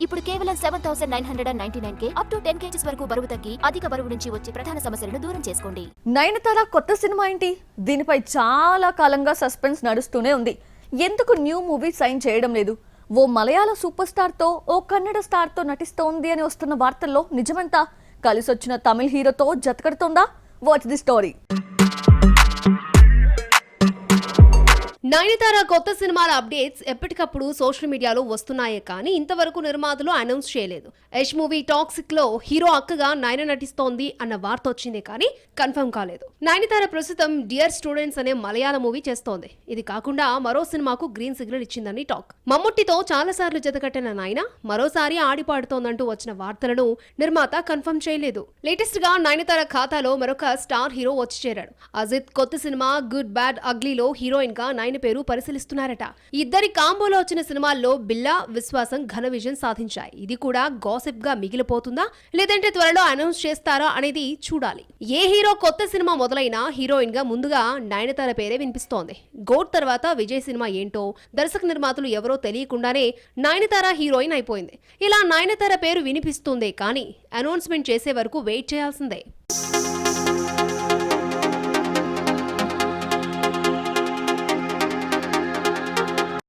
ఇప్పుడు కేవలం 7,999K up to 10 kgs వరకు బరువు తగ్గి అధిక బరువు నుంచి వచ్చే ప్రధాన సమస్యలను దూరం చేసుకోండి. నయనతార కొత్త సినిమా ఏంటి? దీనిపై చాలా కాలంగా సస్పెన్స్ నడుస్తూనే ఉంది. ఎందుకు న్యూ మూవీ సైన్ చేయడం లేదు? ఓ మలయాళ సూపర్ స్టార్ తో ఓ కన్నడ స్టార్ తో నటిస్తోంది అని వస్తున్న వార్తల్లో నిజమంతా? కలిసొచ్చిన తమిళ హీరోతో జతకడుతోందా? What's the story? నయనతార కొత్త సినిమాల అప్డేట్స్ ఎప్పటికప్పుడు సోషల్ మీడియాలో వస్తున్నాయే కానీ ఇంతవరకు నిర్మాతలు అనౌన్స్ చేయలేదు. యష్ మూవీ టాక్సిక్ లో హీరో అక్కగా నయన నటిస్తోంది అన్న వార్త వచ్చిందే కానీ కన్ఫర్మ్ కాలేదు. నయనతార ప్రస్తుతం డియర్ స్టూడెంట్స్ అనే మలయాళ మూవీ చేస్తోంది. ఇది కాకుండా మరో సినిమాకు గ్రీన్ సిగ్నల్ ఇచ్చిందని టాక్. మమ్ముట్టితో చాలా సార్లు జతకట్టిన నయన మరోసారి ఆడిపాడుతోందంటూ వచ్చిన వార్తలను నిర్మాత కన్ఫర్మ్ చేయలేదు. లేటెస్ట్ గా నయనతార ఖాతాలో మరొక స్టార్ హీరో వచ్చి చేరాడు. అజిత్ కొత్త సినిమా గుడ్ బ్యాడ్ అగ్లీలో హీరోయిన్ గా నయన పేరు పరిశీలిస్తున్నారట. ఇద్దరి కాంబోలో వచ్చిన సినిమాల్లో బిల్లా, విశ్వాసం ఘన విజయం సాధించాయి. ఇది కూడా గాసిప్ గా మిగిలిపోతుందా లేదంటే త్వరలో అనౌన్స్ చేస్తారా అనేది చూడాలి. ఏ హీరో కొత్త సినిమా మొదలైనా హీరోయిన్ గా ముందుగా నయనతార పేరే వినిపిస్తోంది. గోట్ తర్వాత విజయ్ సినిమా ఏంటో దర్శక నిర్మాతలు ఎవరో తెలియకుండానే నయనతార హీరోయిన్ అయిపోయింది. ఇలా నయనతార పేరు వినిపిస్తుందే కానీ అనౌన్స్మెంట్ చేసే వరకు వెయిట్ చేయాల్సిందే.